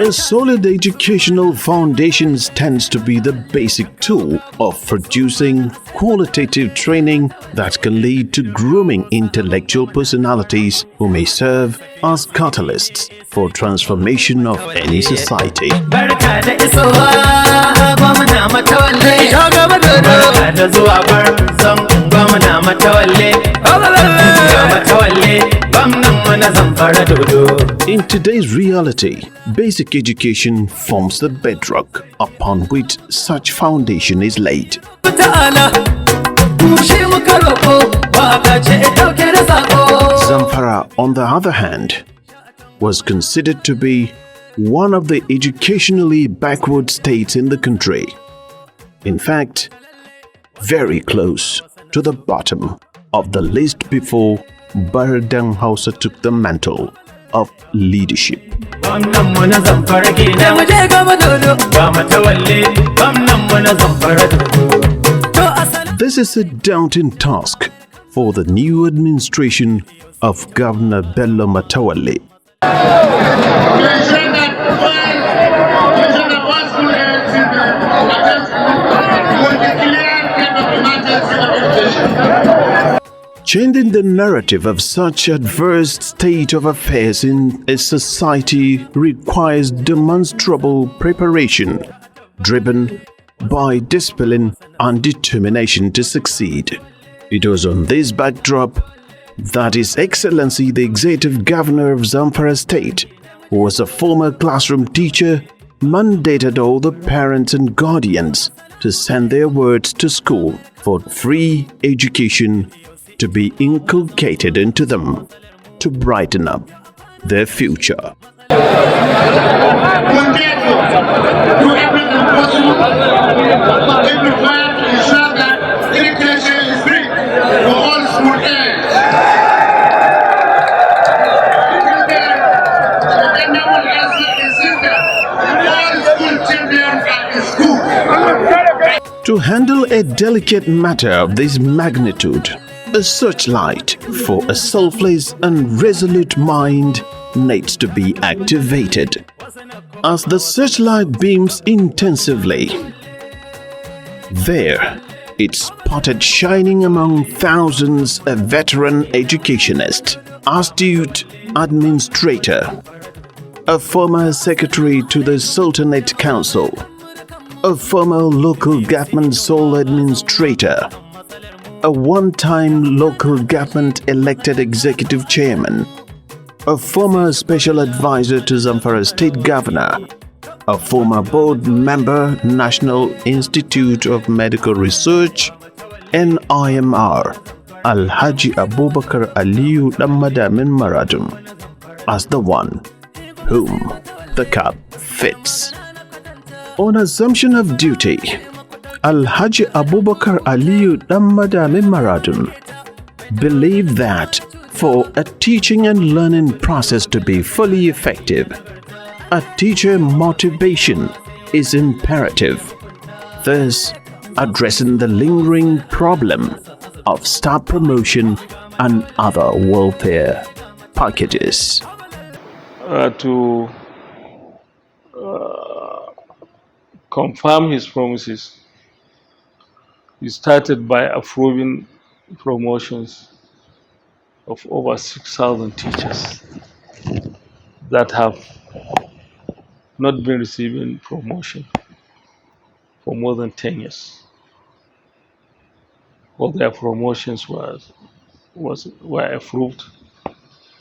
A solid educational foundation tends to be the basic tool of producing qualitative training that can lead to grooming intellectual personalities who may serve as catalysts for transformation of any society. In today's reality, basic education forms the bedrock upon which such foundation is laid. Zamfara, on the other hand, was considered to be one of the educationally backward states in the country. In fact, very close to the bottom of the list before Maradun Hausa took the mantle of leadership. This is a daunting task for the new administration of Governor Bello Matawalle. Changing the narrative of such adverse state of affairs in a society requires demonstrable preparation, driven by discipline and determination to succeed. It was on this backdrop that His Excellency the Executive Governor of Zamfara State, who was a former classroom teacher, mandated all the parents and guardians to send their wards to school for free education to be inculcated into them to brighten up their future. To handle a delicate matter of this magnitude, a searchlight for a selfless and resolute mind needs to be activated. As the searchlight beams intensively, there it spotted shining among thousands a veteran educationist, astute administrator, a former secretary to the Sultanate Council, a former local government sole administrator, a one-time local government elected executive chairman, a former special advisor to Zamfara State Governor, a former board member, National Institute of Medical Research, NIMR, Alhaji Abubakar Aliyu Danmadamin Maradun, as the one whom the cap fits. On assumption of duty, Alhaji Abubakar Aliyu Danmadamin Maradun believed that for a teaching and learning process to be fully effective, a teacher motivation is imperative, thus addressing the lingering problem of staff promotion and other welfare packages. To confirm his promises, he started by approving promotions of over 6,000 teachers that have not been receiving promotion for more than 10 years. All their promotions were approved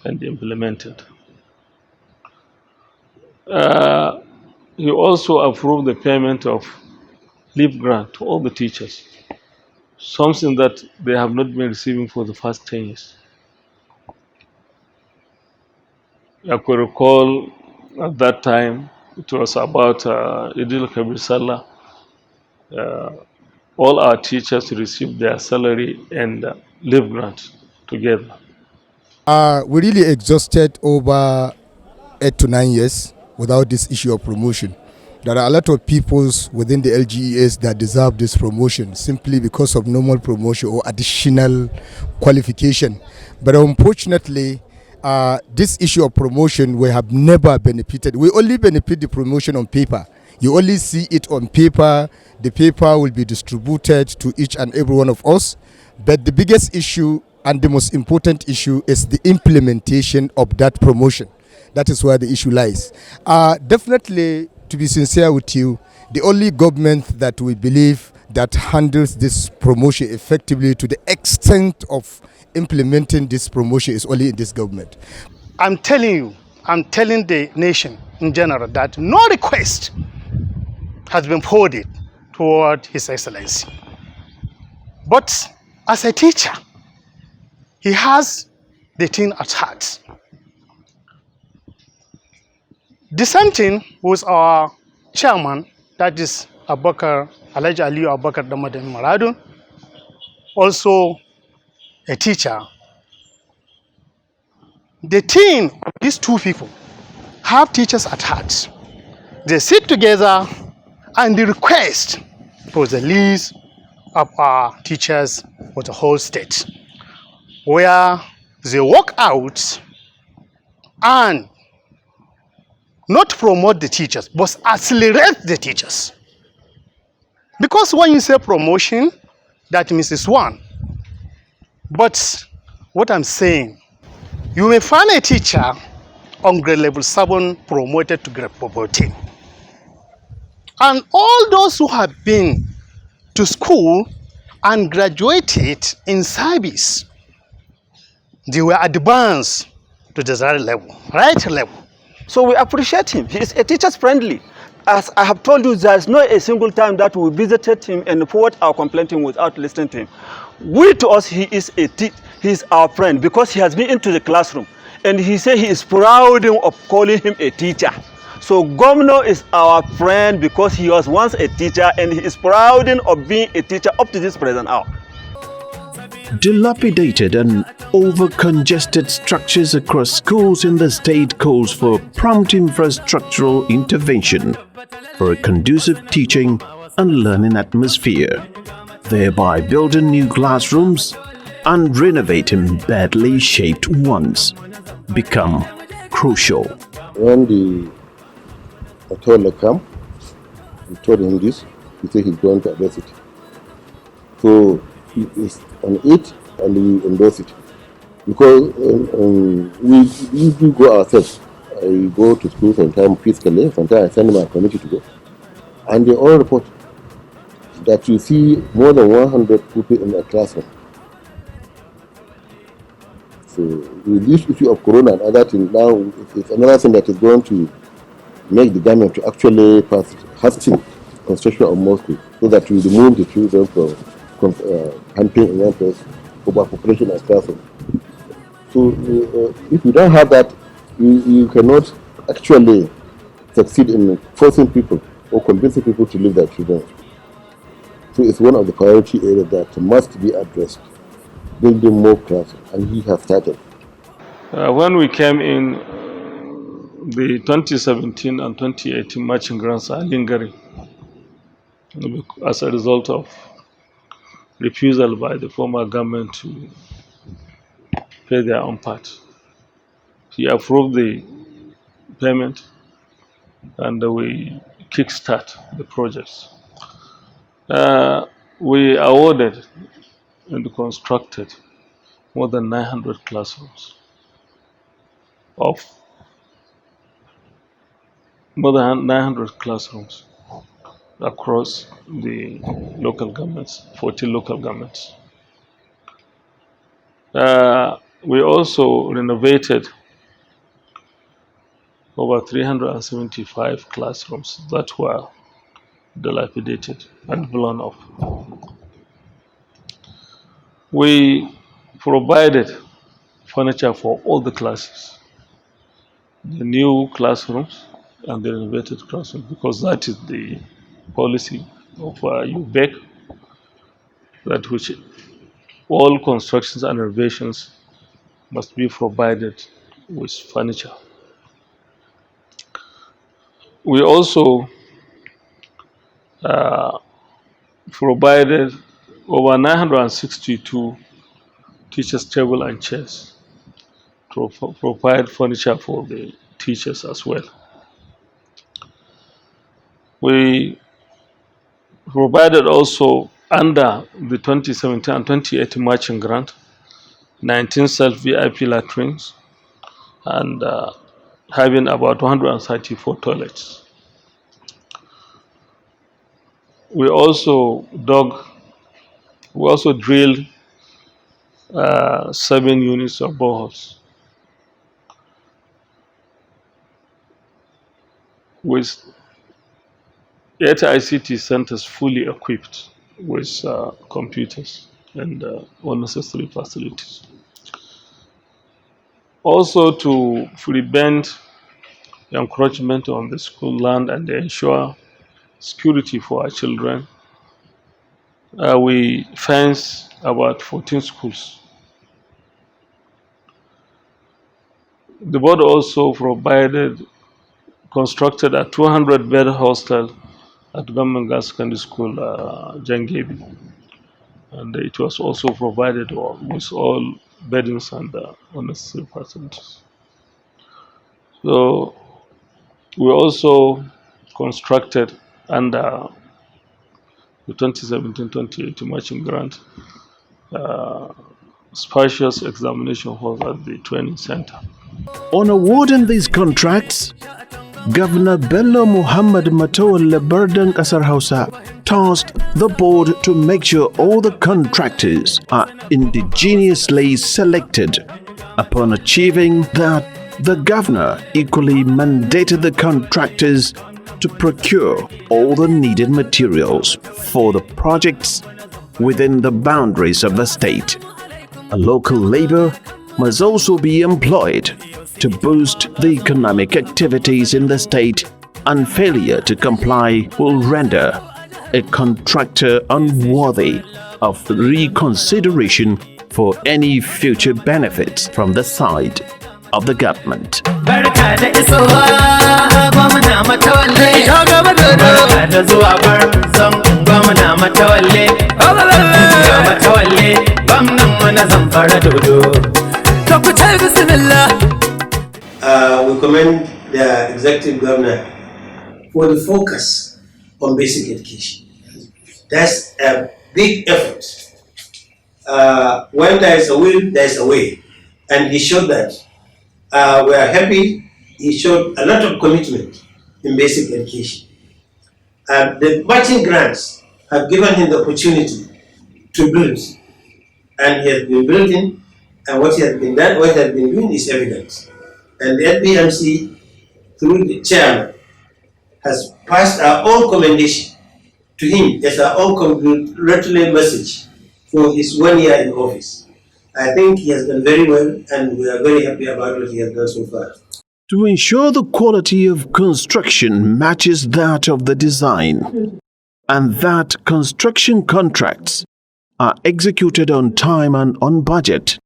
and implemented. He also approved the payment of leave grant to all the teachers, something that they have not been receiving for the past 10 years. I could recall at that time, it was about Idil Kabir Salah. All our teachers received their salary and leave grant together. We really exhausted over 8 to 9 years without this issue of promotion. There are a lot of people within the LGES that deserve this promotion simply because of normal promotion or additional qualification. But unfortunately, this issue of promotion, we have never benefited. We only benefit the promotion on paper. You only see it on paper. The paper will be distributed to each and every one of us. But the biggest issue and the most important issue is the implementation of that promotion. That is where the issue lies. Definitely, to be sincere with you, the only government that we believe that handles this promotion effectively to the extent of implementing this promotion is only in this government. I'm telling the nation in general that no request has been forwarded toward His Excellency. But as a teacher, he has the thing at heart. The same thing with our chairman, that is Abubakar Aliyu Abubakar Danmadamin Maradun, also a teacher. The team, these two people, have teachers at heart. They sit together and they request for the list of our teachers for the whole state, where they work out and not promote the teachers, but accelerate the teachers. Because when you say promotion, that means it's one. But what I'm saying, you may find a teacher on grade level 7 promoted to grade 14. And all those who have been to school and graduated in service, they were advanced to the right level. So we appreciate him. He is a teacher's friendly. As I have told you, there is not a single time that we visited him and forward our complaint to him without listening to him. To us, he is our friend because he has been into the classroom. And he said he is proud of calling him a teacher. So Governor is our friend because he was once a teacher and he is proud of being a teacher up to this present hour. Dilapidated and over-congested structures across schools in the state calls for prompt infrastructural intervention for a conducive teaching and learning atmosphere, thereby building new classrooms and renovating badly shaped ones become crucial. When the Matawalle came, we told him this, he said he's going to address it. So he is on it and we endorse it. Because we do go ourselves. I go to school sometimes physically, sometimes I send my committee to go. And they all report that you see more than 100 people in a classroom. So with this issue of corona and other things, now it's another thing that is going to make the government to actually pass hasty construction of more schools so that we remove the children from camping in one place, overpopulation and classroom. So if you don't have that, you cannot actually succeed in forcing people or convincing people to leave their children. So it's one of the priority areas that must be addressed, building more classrooms, and he has started. When we came in, the 2017 and 2018 matching grants are lingering as a result of refusal by the former government to pay their own part. He approved the payment and we kickstart the projects. We awarded and constructed more than 900 classrooms of more than 900 classrooms across the local governments, 14 local governments. We also renovated over 375 classrooms that were dilapidated and blown up. We provided furniture for all the classes, the new classrooms and the renovated classrooms, because that is the policy of ZSUBEB, that which all constructions and renovations must be provided with furniture. We also provided over 962 teachers' tables and chairs provide furniture for the teachers as well. We provided also under the 2017 and 2018 matching grant 19 self-VIP latrines and having about 134 toilets. We also drilled 7 units of boreholes with 8 ICT centers fully equipped with computers and all necessary facilities. Also, to prevent encroachment on the school land and ensure security for our children, we fence about 14 schools. The board also constructed a 200-bed hostel at Government Girls Secondary School, Jangebi. And it was also provided with all beddings and unnecessary facilities. So we also constructed under the 2017-2018 matching grant spacious examination halls at the training center. On awarding these contracts, Governor Bello Muhammad Matawalle Burden Kasar Hausa tasked the board to make sure all the contractors are indigenously selected. Upon achieving that, the governor equally mandated the contractors to procure all the needed materials for the projects within the boundaries of the state. A local labor must also be employed to boost the economic activities in the state, and failure to comply will render a contractor unworthy of reconsideration for any future benefits from the side of the government. We commend the executive governor for the focus on basic education. That's a big effort. When there is a will, there is a way. And he showed that. We are happy. He showed a lot of commitment in basic education. The matching grants have given him the opportunity to build. And he has been building, and what he has been doing is evident. And the LBMC, through the chairman, has passed our own commendation to him as our own congratulatory message for his 1 year in office. I think he has done very well, and we are very happy about what he has done so far. To ensure the quality of construction matches that of the design, and that construction contracts are executed on time and on budget,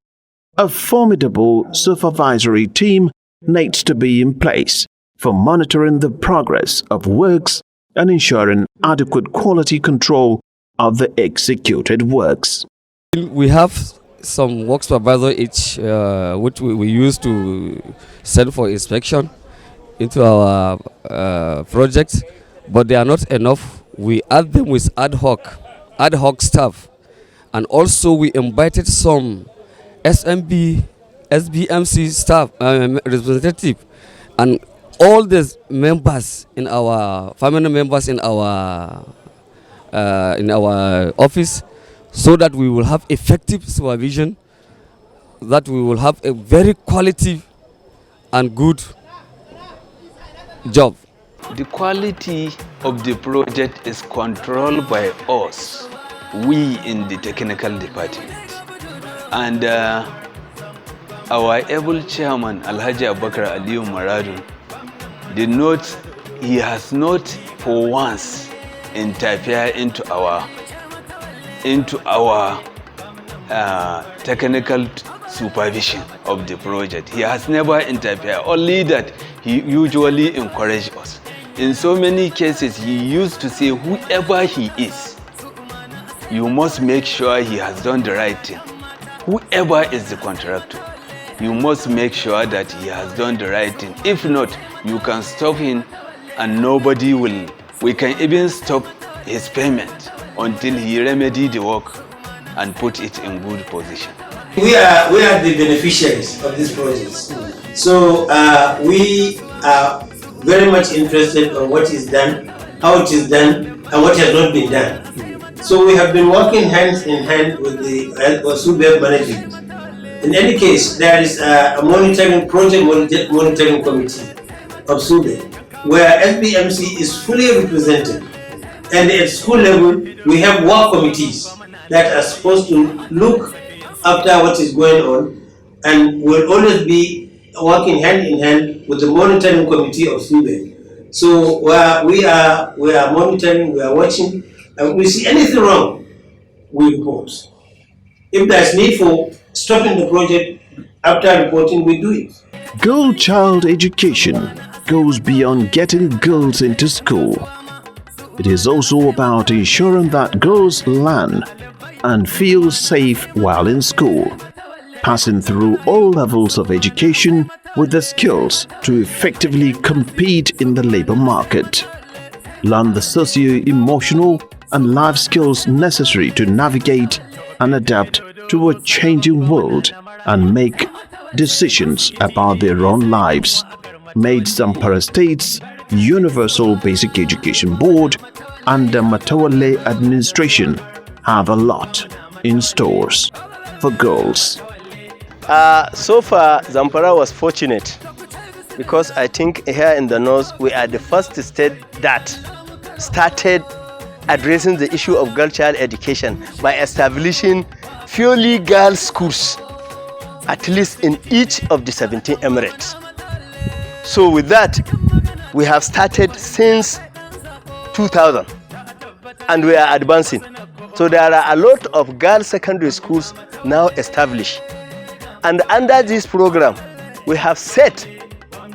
a formidable supervisory team needs to be in place for monitoring the progress of works and ensuring adequate quality control of the executed works. We have some work supervisor each, which we use to send for inspection into our projects, but they are not enough. We add them with ad hoc staff, and also we invited some SBMC staff representative, and all the members in our family members in our office, so that we will have effective supervision, that we will have a very quality and good job. The quality of the project is controlled by us, we in the technical department. And our able chairman, Alhaji Abubakar Aliyu Maradun, he has not for once interfered into our technical supervision of the project. He has never interfered, only that he usually encourages us. In so many cases, he used to say, whoever he is, you must make sure he has done the right thing. Whoever is the contractor, you must make sure that he has done the right thing. If not, you can stop him and nobody will. We can even stop his payment until he remedy the work and put it in good position. We are the beneficiaries of this project. So we are very much interested in what is done, how it is done, and what has not been done. So we have been working hand in hand with the ZSUBEB management. In any case, there is a project monitoring committee of ZSUBEB, where SBMC is fully represented. And at school level, we have work committees that are supposed to look after what is going on, and will always be working hand in hand with the monitoring committee of ZSUBEB. So we are monitoring, we are watching, and if we see anything wrong, we report. If there's need for stopping the project after reporting, we do it. Girl child education goes beyond getting girls into school. It is also about ensuring that girls learn and feel safe while in school, passing through all levels of education with the skills to effectively compete in the labor market, learn the socio-emotional and life skills necessary to navigate and adapt to a changing world and make decisions about their own lives, made Zamfara State's Universal Basic Education Board and the Matawalle administration have a lot in stores for girls. So far, Zamfara was fortunate because I think here in the north, we are the first state that started addressing the issue of girl child education by establishing purely girls schools, at least in each of the 17 emirates. So with that, we have started since 2000 and we are advancing. So there are a lot of girls secondary schools now established. And under this program, we have set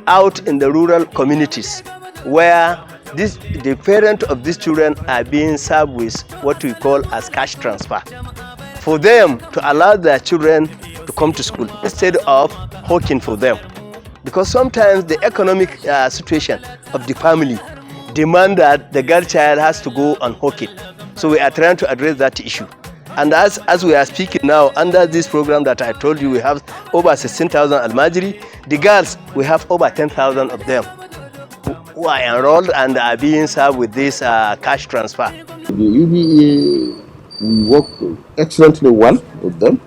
out in the rural communities where the parents of these children are being served with what we call as cash transfer, for them to allow their children to come to school instead of hawking for them. Because sometimes the economic situation of the family demand that the girl child has to go on hawking. So we are trying to address that issue. And as we are speaking now, under this program that I told you, we have over 16,000 Almajiri. The girls, we have over 10,000 of them who are enrolled and are being served with this cash transfer. The UBA, we work excellently well with them.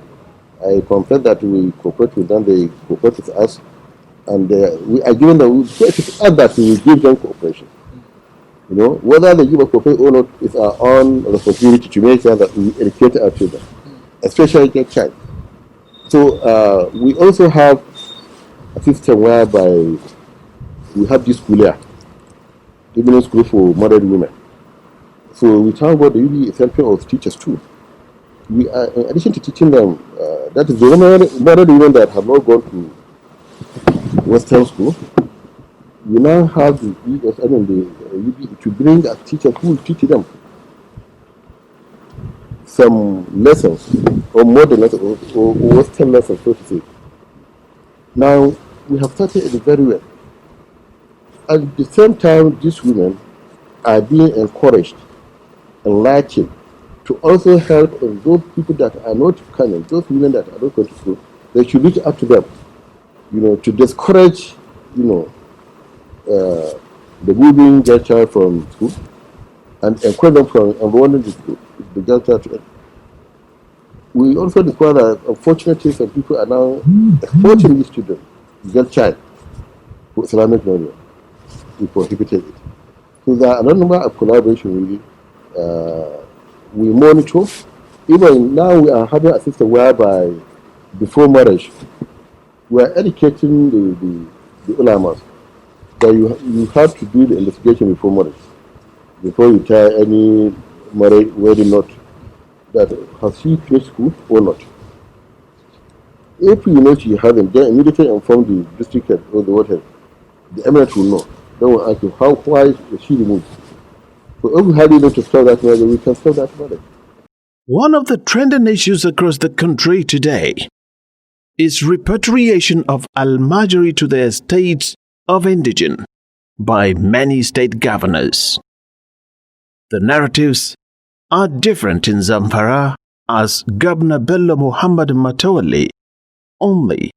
I confess that we cooperate with them, they cooperate with us, and we are given that we will give them cooperation. You know, whether they give us cooperation or not, it's our own responsibility to make sure that we educate our children, especially their child. So we also have a system whereby we have this school here, evening school for married women. So we talk about the UBA is helping us teachers too. We are, in addition to teaching them, that is the married women that have not gone to Western school. We now have the UBA to bring a teacher who will teach them some lessons, or modern lessons, or Western lessons, so to say. Now, we have started it very well. At the same time, these women are being encouraged and latching to also help those people that are not coming, those women that are not going to school. They should reach out to them, you know, to discourage, you know, the moving girl child from school and encourage them from enrolling the girl child to. We also discover that unfortunately some people are now exporting these children, girl child, for Islamic knowledge. We prohibited it. So there are a number of collaboration we monitor. Even now we are having a system whereby before marriage we are educating the ulamas that you have to do the investigation before marriage, before you tie any marriage wedding knot, that has she finished school or not. If you know she hasn't, then immediately inform the district head or the ward head. The emirate will know. They will ask you why is she removed. So if we have able to solve that matter, we can solve that matter. One of the trending issues across the country today is repatriation of Almajiri to their states of indigene by many state governors. The narratives are different in Zamfara, as Governor Bello Muhammad Matawalle only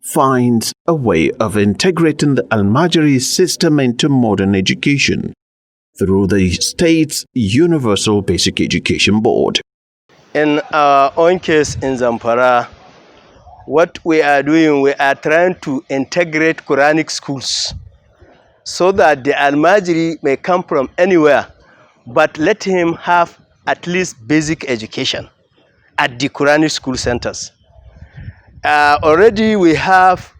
finds a way of integrating the Almajiri system into modern education through the state's Universal Basic Education Board. In our own case in Zamfara, what we are doing, we are trying to integrate Quranic schools so that the Almajiri may come from anywhere, but let him have at least basic education at the Quranic school centers. Already we have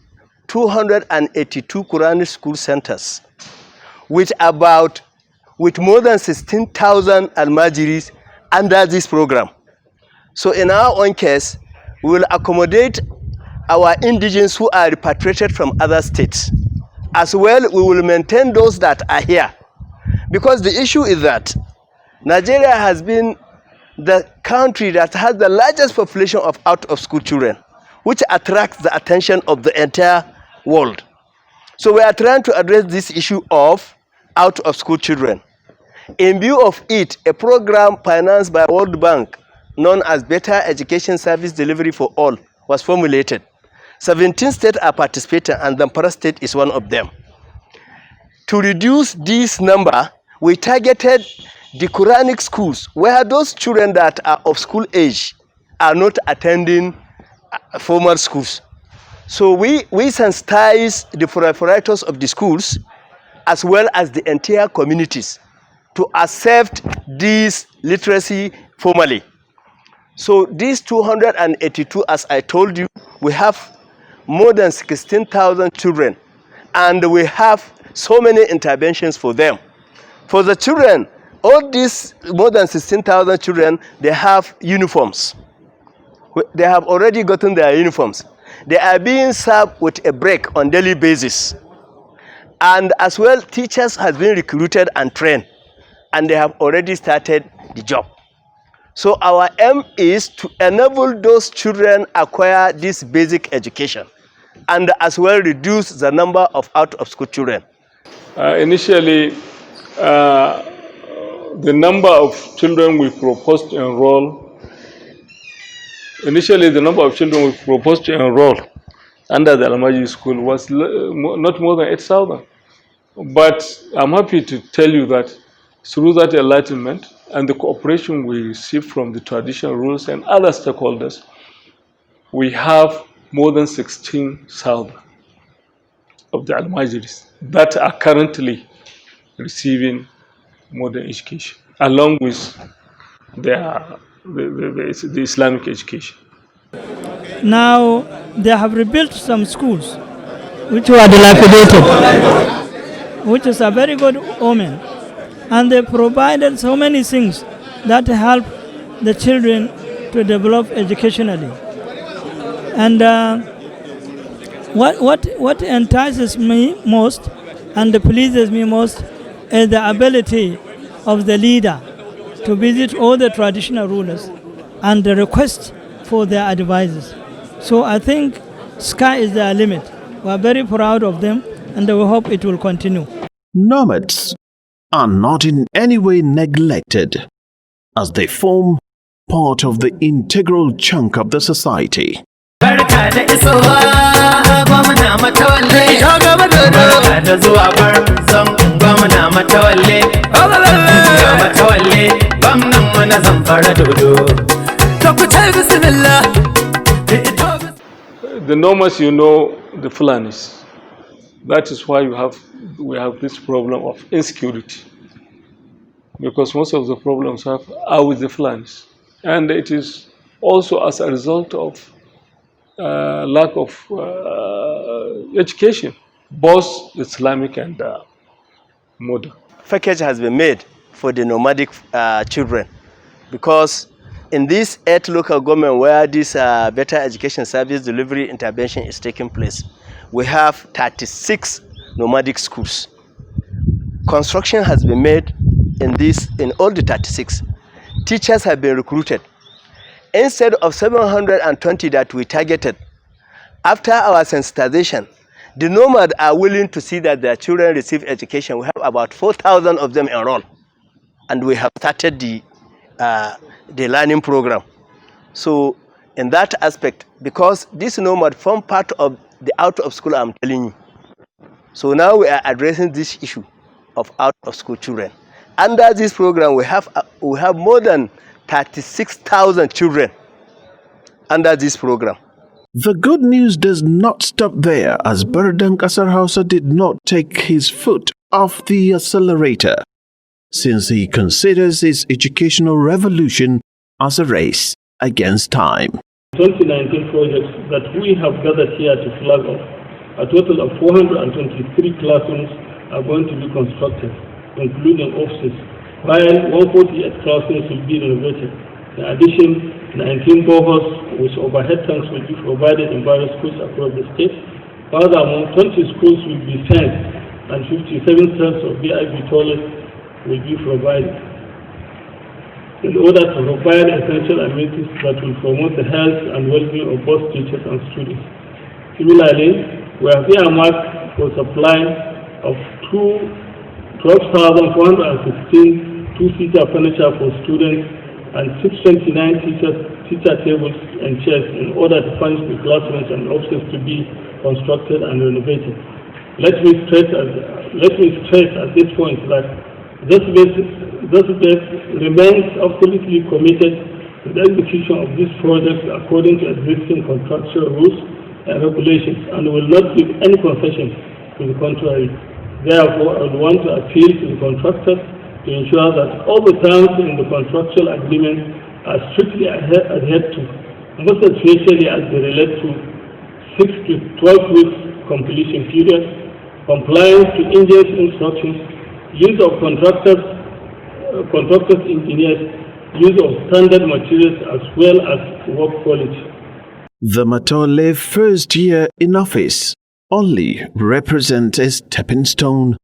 282 Quranic school centers with more than 16,000 Almajiris under this program. So in our own case, we will accommodate our indigents who are repatriated from other states. As well, we will maintain those that are here. Because the issue is that Nigeria has been the country that has the largest population of out-of-school children, which attracts the attention of the entire world. So we are trying to address this issue of out-of-school children. In view of it, a program financed by World Bank known as Better Education Service Delivery for All was formulated. 17 states are participating and Zamfara state is one of them. To reduce this number, we targeted the Quranic schools where those children that are of school age are not attending formal schools. So we sensitize the proprietors of the schools as well as the entire communities to accept this literacy formally. So these 282, as I told you, we have more than 16,000 children and we have so many interventions for them. For the children, all these more than 16,000 children, they have uniforms. They have already gotten their uniforms. They are being served with a break on daily basis. And as well, teachers have been recruited and trained, and they have already started the job. So our aim is to enable those children acquire this basic education and as well reduce the number of out-of-school children. Initially, the number of children we proposed to enroll under the Almajiri school was not more than 8,000. But I'm happy to tell you that through that enlightenment and the cooperation we receive from the traditional rulers and other stakeholders, we have more than 16,000 of the Almajiris that are currently receiving modern education, along with the Islamic education. Now they have rebuilt some schools which were dilapidated, which is a very good omen. And they provided so many things that help the children to develop educationally. And what entices me most and pleases me most is the ability of the leader to visit all the traditional rulers and the request for their advices. So I think sky is their limit. We are very proud of them and we hope it will continue. Nomads are not in any way neglected, as they form part of the integral chunk of the society. The nomads, you know, the Fulanis. That is why we have this problem of insecurity, because most of the problems are with the Fulanis, and it is also as a result of lack of education, both Islamic and modern. Package has been made for the nomadic children, because in this 8 local government where this better education service delivery intervention is taking place, we have 36 nomadic schools. Construction has been made in all the 36. Teachers have been recruited. Instead of 720 that we targeted, After our sensitization, the nomads are willing to see that their children receive education. We have about 4,000 of them enrolled, and we have started the learning program. So in that aspect, because this nomad form part of the out of school, I'm telling you. So now we are addressing this issue of out of school children. Under this program, we have more than 36,000 children under this program. The good news does not stop there, as Baradan Kasar Hausa did not take his foot off the accelerator, since he considers his educational revolution as a race against time. 2019 projects that we have gathered here to flag off, a total of 423 classrooms are going to be constructed, including offices, while 148 classrooms will be renovated. In addition, 19 boreholes with overhead tanks will be provided in various schools across the state. Furthermore, 20 schools will be fenced and 57 sets of VIP toilets will be provided in order to provide essential amenities that will promote the health and well-being of both teachers and students. Similarly, we have earmarked for supply of 12,416 two-seater furniture for students and 629 teacher tables and chairs in order to furnish the classrooms and offices to be constructed and renovated. Let me stress at this point that ZSUBEB remains absolutely committed to the execution of these projects according to existing contractual rules and regulations, and will not give any concessions to the contrary. Therefore, I would want to appeal to the contractors to ensure that all the terms in the contractual agreement are strictly adhered to, most especially as they relate to 6 to 12 weeks completion period, compliance to engineers' instructions, use of contractors, engineers, use of standard materials as well as work quality. The Matawalle first year in office only represents a stepping stone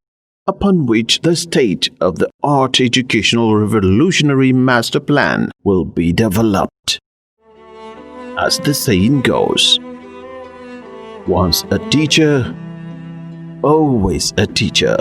upon which the state-of-the-art educational revolutionary master plan will be developed. As the saying goes, once a teacher, always a teacher.